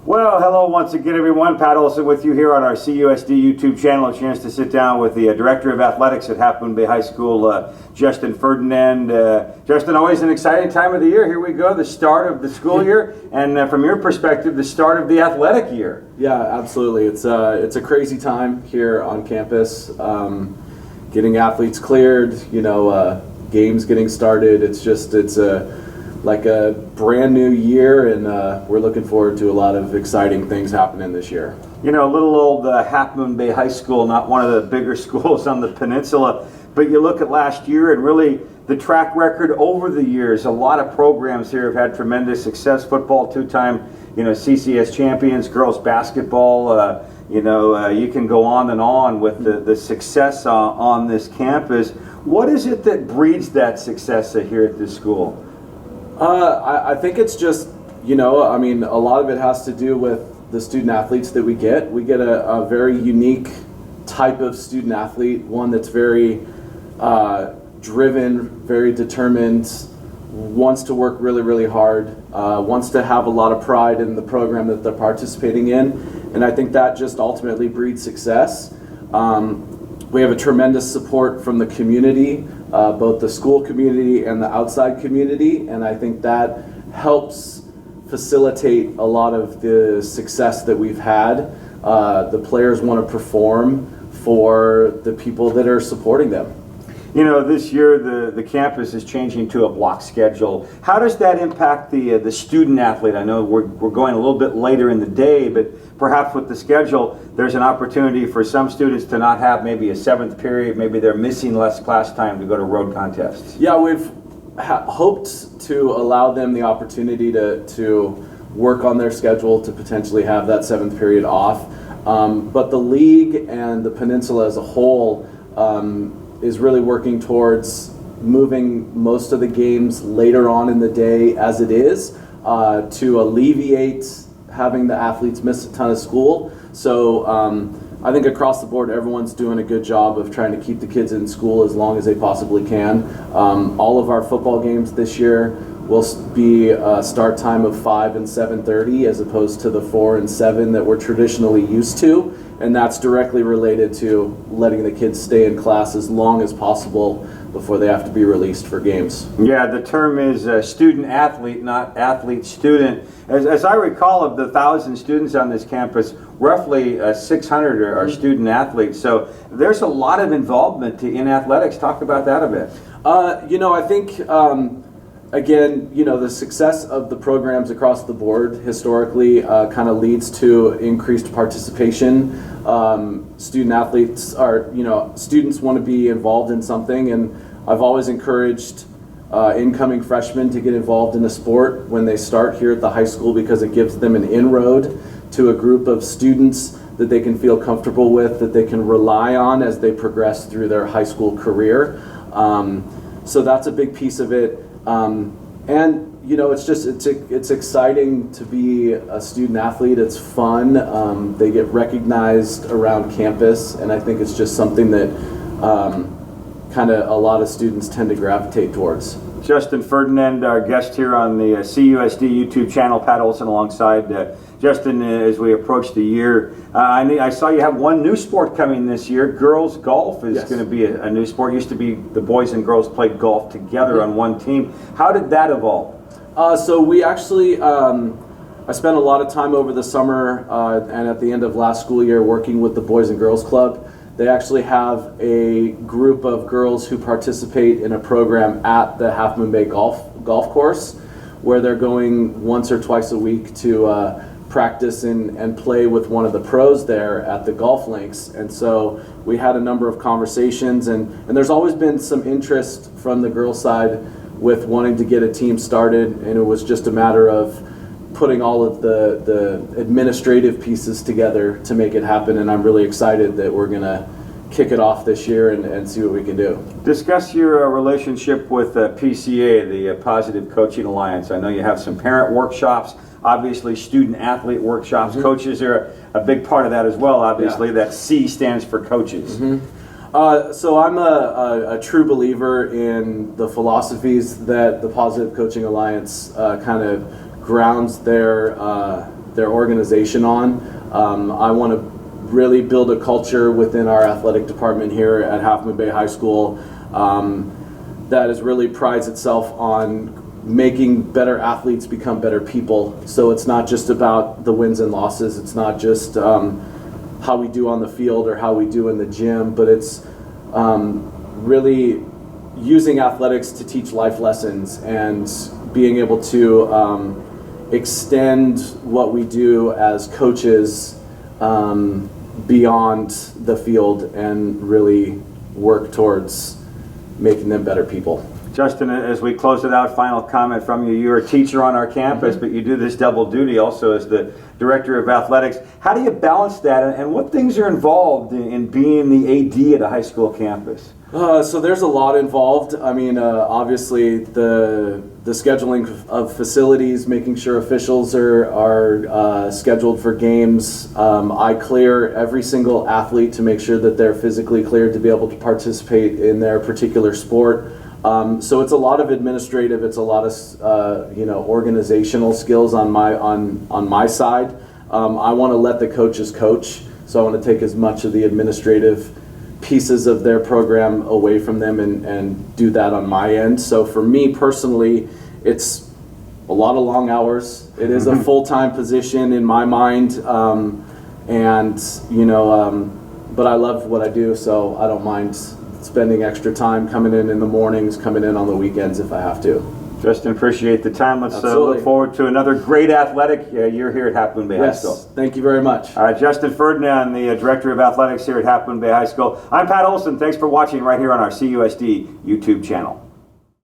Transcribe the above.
Well, hello once again, everyone. Pat Olson with you here on our CUSD YouTube channel. A chance to sit down with the Director of Athletics at Half Moon Bay High School, Justin Ferdinand. Justin, always an exciting time of the year. Here we go, the start of the school year, and from your perspective, the start of the athletic year. Yeah, absolutely. It's a crazy time here on campus. Getting athletes cleared, games getting started. It's like a brand new year, and we're looking forward to a lot of exciting things happening this year. You know, little old Half Moon Bay High School, not one of the bigger schools on the peninsula, but you look at last year and really the track record over the years. A lot of programs here have had tremendous success. Football, two-time, CCS champions, girls basketball. You can go on and on with the success on this campus. What is it that breeds that success here at this school? I think it's just, a lot of it has to do with the student athletes that we get. We get a very unique type of student athlete, one that's very driven, very determined, wants to work really, really hard, wants to have a lot of pride in the program that they're participating in, and I think that just ultimately breeds success. We have a tremendous support from the community, both the school community and the outside community, and I think that helps facilitate a lot of the success that we've had. The players want to perform for the people that are supporting them. This year the campus is changing to a block schedule. How does that impact the student athlete? I know we're going a little bit later in the day, but perhaps with the schedule, there's an opportunity for some students to not have maybe a seventh period. Maybe they're missing less class time to go to road contests. Yeah, we've hoped to allow them the opportunity to work on their schedule to potentially have that seventh period off. But the league and the peninsula as a whole is really working towards moving most of the games later on in the day as it is to alleviate having the athletes miss a ton of school. So I think across the board everyone's doing a good job of trying to keep the kids in school as long as they possibly can. All of our football games this year will be a start time of 5 and 7:30 as opposed to the 4 and 7 that we're traditionally used to, and that's directly related to letting the kids stay in class as long as possible before they have to be released for games. Yeah, the term is student athlete, not athlete student. As I recall, of the 1,000 students on this campus, roughly 600 are student athletes. So there's a lot of involvement in athletics. Talk about that a bit. I think again, the success of the programs across the board historically kind of leads to increased participation. Student athletes students want to be involved in something, and I've always encouraged incoming freshmen to get involved in a sport when they start here at the high school because it gives them an inroad to a group of students that they can feel comfortable with, that they can rely on as they progress through their high school career. So that's a big piece of it. It's exciting to be a student athlete. It's fun. They get recognized around campus, and I think it's just something that kind of a lot of students tend to gravitate towards. Justin Ferdinand, our guest here on the CUSD YouTube channel. Pat Olson alongside Justin as we approach the year. I saw you have one new sport coming this year. Girls golf is going to be a new sport. Used to be the boys and girls played golf together on one team. How did that evolve? So we actually, I spent a lot of time over the summer and at the end of last school year working with the Boys and Girls Club. They actually have a group of girls who participate in a program at the Half Moon Bay golf course, where they're going once or twice a week to practice and play with one of the pros there at the golf links. And so we had a number of conversations, and there's always been some interest from the girls' side with wanting to get a team started, and it was just a matter of putting all of the administrative pieces together to make it happen, and I'm really excited that we're going to kick it off this year and see what we can do. Discuss your relationship with PCA, the Positive Coaching Alliance. I know you have some parent workshops, obviously student athlete workshops. Mm-hmm. Coaches are a big part of that as well, obviously. Yeah. That C stands for coaches. Mm-hmm. So I'm a true believer in the philosophies that the Positive Coaching Alliance kind of grounds their their organization on. I want to really build a culture within our athletic department here at Half Moon Bay High School that is really prides itself on making better athletes become better people. So it's not just about the wins and losses. It's not just how we do on the field or how we do in the gym, but it's really using athletics to teach life lessons and being able to extend what we do as coaches beyond the field and really work towards making them better people. Justin, as we close it out, final comment from you. You're a teacher on our campus, but you do this double duty also as the director of athletics. How do you balance that, and what things are involved in being the AD at a high school campus? So there's a lot involved. I mean, obviously the scheduling of facilities, making sure officials are scheduled for games. I clear every single athlete to make sure that they're physically cleared to be able to participate in their particular sport. So it's a lot of administrative. It's a lot of organizational skills on my side. I want to let the coaches coach, so I want to take as much of the administrative pieces of their program away from them and do that on my end. So for me personally, it's a lot of long hours. It is a full-time position in my mind, but I love what I do, so I don't mind spending extra time coming in the mornings, coming in on the weekends if I have to. Justin, appreciate the time. Let's Absolutely. look forward to another great athletic year here at Half Moon Bay High School. Thank you very much. All right, Justin Ferdinand, the Director of Athletics here at Half Moon Bay High School. I'm Pat Olson. Thanks for watching right here on our CUSD YouTube channel.